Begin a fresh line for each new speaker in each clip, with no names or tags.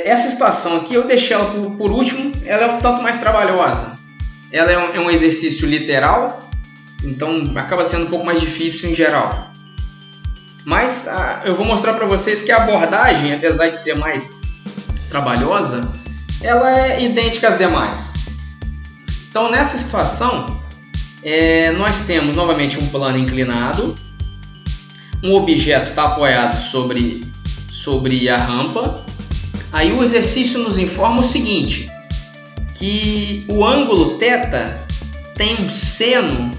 Essa situação aqui eu deixei ela por último, ela é um tanto mais trabalhosa. Ela é um exercício literal, então acaba sendo um pouco mais difícil em geral. Mas eu vou mostrar para vocês que a abordagem, apesar de ser mais trabalhosa, ela é idêntica às demais. Então nessa situação, nós temos novamente um plano inclinado, um objeto está apoiado sobre a rampa. Aí o exercício nos informa o seguinte, que o ângulo θ tem um seno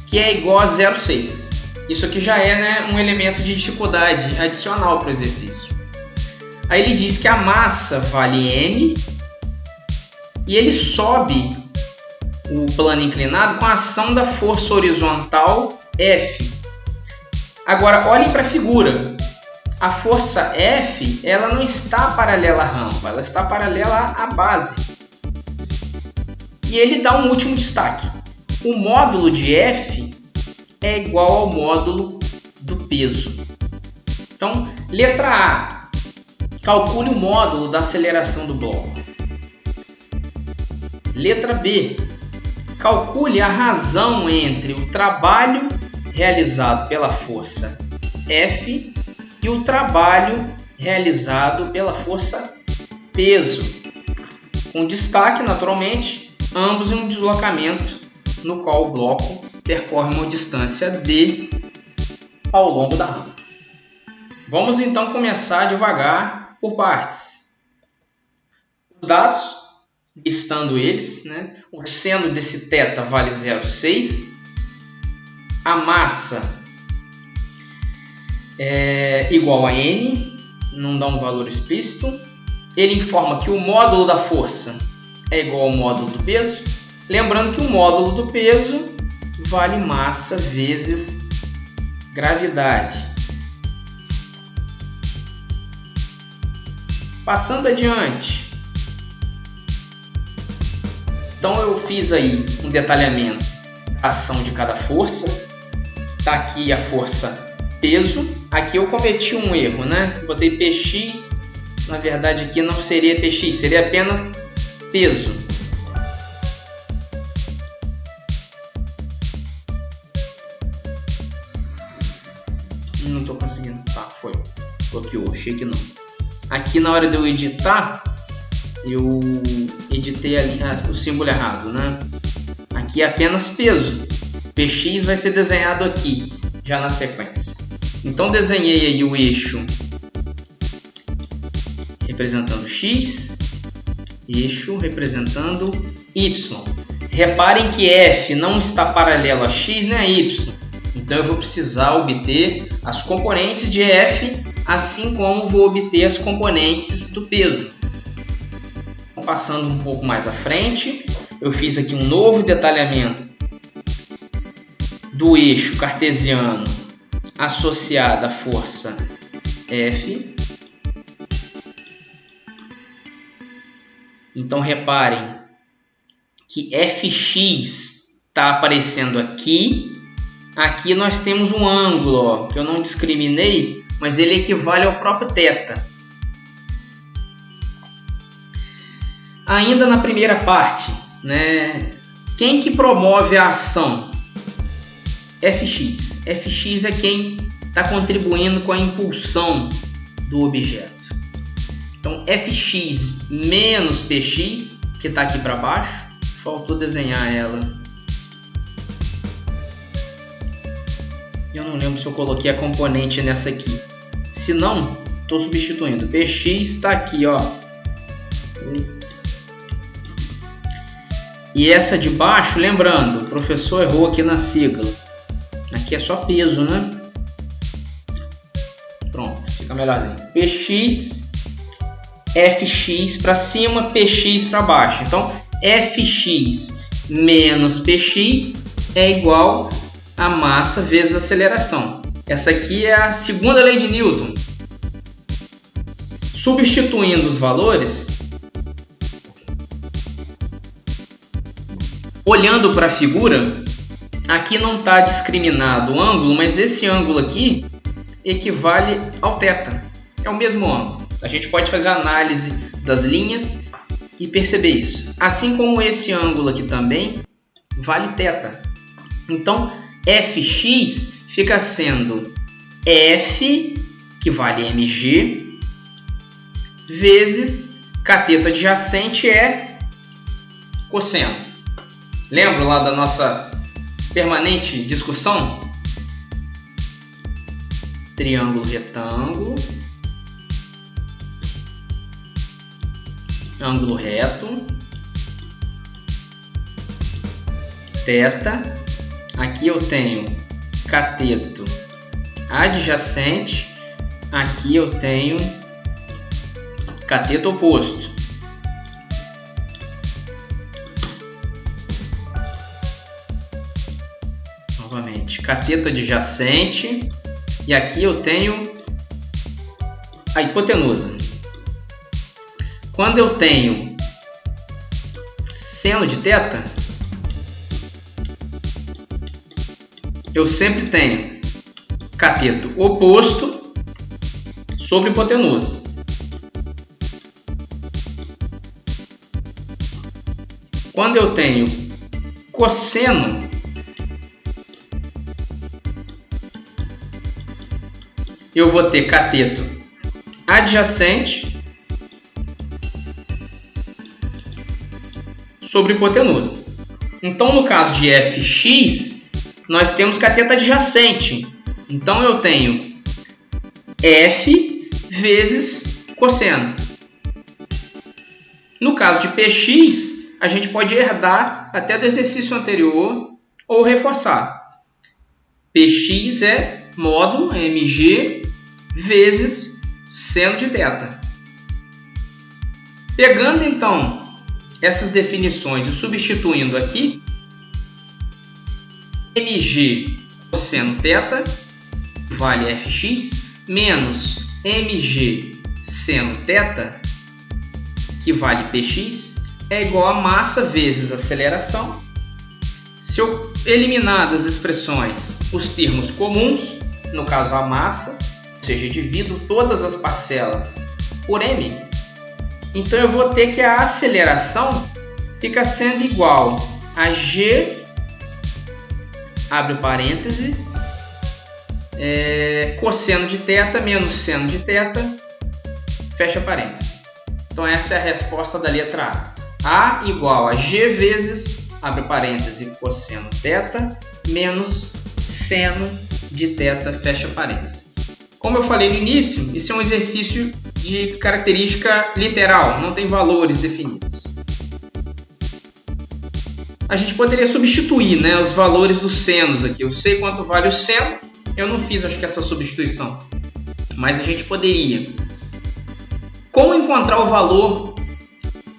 que é igual a 0,6. Isso aqui já é, um elemento de dificuldade adicional para o exercício. Aí ele diz que a massa vale m e ele sobe o plano inclinado com a ação da força horizontal F. Agora olhem para a figura. A força F ela não está paralela à rampa, ela está paralela à base. E ele dá um último destaque. O módulo de F é igual ao módulo do peso. Então, letra A. Calcule o módulo da aceleração do bloco. Letra B. Calcule a razão entre o trabalho realizado pela força F e o trabalho realizado pela força peso. Com destaque, naturalmente, ambos em um deslocamento no qual o bloco percorre uma distância d ao longo da rampa. Vamos então começar devagar por partes. Os dados, listando eles, o seno desse θ vale 0,6, a massa é igual a n, não dá um valor explícito. Ele informa que o módulo da força é igual ao módulo do peso, lembrando que o módulo do peso vale massa vezes gravidade. Passando adiante, então eu fiz aí um detalhamento da ação de cada força. Está aqui a força peso. Aqui eu cometi um erro, botei px, na verdade aqui não seria px, seria apenas peso. Não estou conseguindo. Tá, foi. Bloqueou, achei que não. Aqui na hora de eu editar, eu editei ali o símbolo errado, Aqui é apenas peso. Px vai ser desenhado aqui, já na sequência. Então desenhei aí o eixo representando x, eixo representando y. Reparem que F não está paralelo a x nem a y. Então eu vou precisar obter as componentes de F, assim como vou obter as componentes do peso. Então, passando um pouco mais à frente, eu fiz aqui um novo detalhamento do eixo cartesiano associado à força F. Então reparem que Fx está aparecendo aqui. Aqui nós temos um ângulo, que eu não discriminei, mas ele equivale ao próprio θ. Ainda na primeira parte, quem que promove a ação? Fx. Fx é quem está contribuindo com a impulsão do objeto. Então, Fx menos Px, que está aqui para baixo, faltou desenhar ela. Eu não lembro se eu coloquei a componente nessa aqui. Se não, estou substituindo. Px está aqui, ó. Ups. E essa de baixo, lembrando, o professor errou aqui na sigla. Aqui é só peso, Pronto, fica melhorzinho. Px, Fx para cima, Px para baixo. Então, Fx menos Px é igual a massa vezes a aceleração. Essa aqui é a segunda lei de Newton. Substituindo os valores, olhando para a figura, aqui não está discriminado o ângulo, mas esse ângulo aqui equivale ao θ. É o mesmo ângulo. A gente pode fazer a análise das linhas e perceber isso. Assim como esse ângulo aqui também vale θ. Então, fx fica sendo f, que vale mg, vezes cateto adjacente é cosseno. Lembra lá da nossa permanente discussão? Triângulo retângulo, ângulo reto, θ. Aqui eu tenho cateto adjacente, aqui eu tenho cateto oposto. Novamente, cateto adjacente, e aqui eu tenho a hipotenusa. Quando eu tenho seno de θ, eu sempre tenho cateto oposto sobre hipotenusa. Quando eu tenho cosseno, eu vou ter cateto adjacente sobre hipotenusa. Então, no caso de fx, nós temos cateto adjacente. Então, eu tenho f vezes cosseno. No caso de px, a gente pode herdar até do exercício anterior ou reforçar. Px é módulo mg vezes seno de θ. Pegando então essas definições e substituindo aqui, mg cosseno θ vale fx menos mg seno θ, que vale px, é igual a massa vezes aceleração. Se eu eliminar das expressões os termos comuns, no caso a massa, ou seja, divido todas as parcelas por m, então eu vou ter que a aceleração fica sendo igual a g, abre parêntese, cosseno de θ menos seno de θ, fecha parêntese. Então essa é a resposta da letra A. A igual a g vezes, abre parêntese, cosseno θ menos seno de θ, fecha parêntese. Como eu falei no início, isso é um exercício de característica literal, não tem valores definidos. A gente poderia substituir, né, os valores dos senos aqui. Eu sei quanto vale o seno, eu não fiz, acho que essa substituição, mas a gente poderia. Como encontrar o valor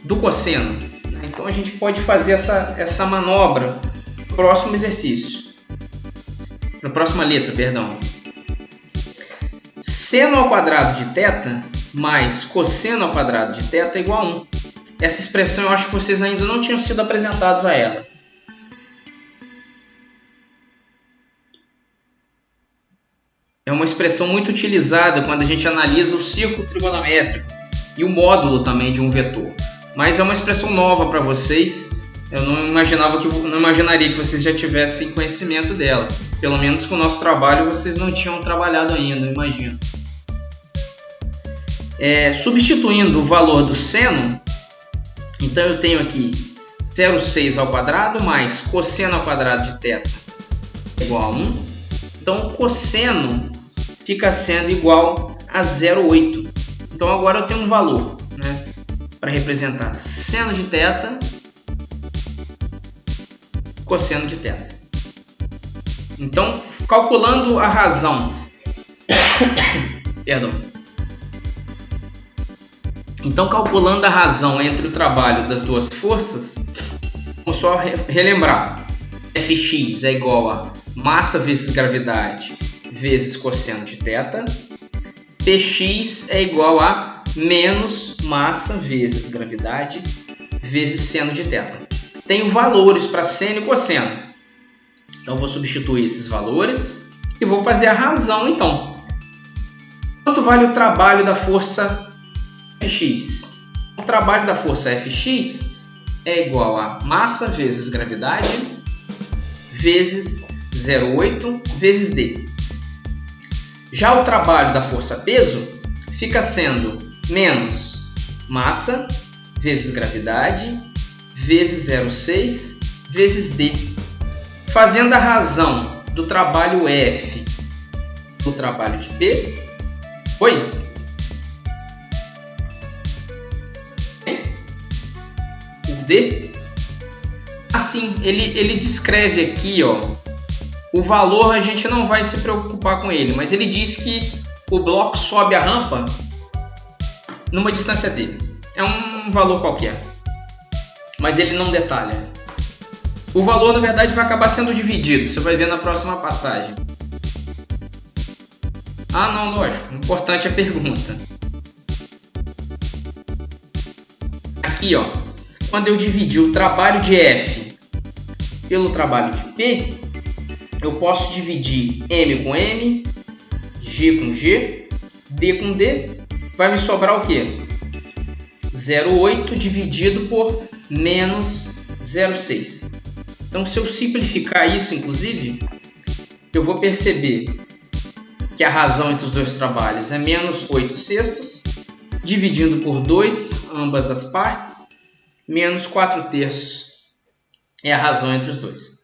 do cosseno? Então a gente pode fazer essa manobra no próximo exercício. Na próxima letra, perdão. Seno ao quadrado de θ mais cosseno ao quadrado de θ é igual a 1. Essa expressão eu acho que vocês ainda não tinham sido apresentados a ela. É uma expressão muito utilizada quando a gente analisa o círculo trigonométrico e o módulo também de um vetor. Mas é uma expressão nova para vocês. Eu não imaginaria que vocês já tivessem conhecimento dela. Pelo menos com o nosso trabalho vocês não tinham trabalhado ainda, eu imagino. Substituindo o valor do seno, então eu tenho aqui 0,6 ao quadrado mais cosseno ao quadrado de θ igual a 1. Então o cosseno fica sendo igual a 0,8. Então agora eu tenho um valor, né, para representar seno de θ, cosseno de θ. Então, calculando a razão, perdão. Então, calculando a razão entre o trabalho das duas forças, vamos só relembrar. Fx é igual a massa vezes gravidade vezes cosseno de θ. Px é igual a menos massa vezes gravidade vezes seno de θ. Tenho valores para seno e cosseno. Então, vou substituir esses valores e vou fazer a razão, então. Quanto vale o trabalho da força Fx. O trabalho da força Fx é igual a massa vezes gravidade vezes 0,8 vezes D. Já o trabalho da força peso fica sendo menos massa vezes gravidade vezes 0,6 vezes D. Fazendo a razão do trabalho F do trabalho de P. Oi? O D? Assim, ele descreve aqui, ó, o valor a gente não vai se preocupar com ele, mas ele diz que o bloco sobe a rampa numa distância D. É um valor qualquer, mas ele não detalha. O valor, na verdade, vai acabar sendo dividido, você vai ver na próxima passagem. Ah, não, lógico, importante a pergunta. Aqui, ó, quando eu dividir o trabalho de F pelo trabalho de P, eu posso dividir M com M, G com G, D com D, vai me sobrar o quê? 0,8 dividido por menos 0,6. Então, se eu simplificar isso, inclusive, eu vou perceber que a razão entre os dois trabalhos é menos 8/6, dividindo por 2 ambas as partes, menos 4/3 é a razão entre os dois.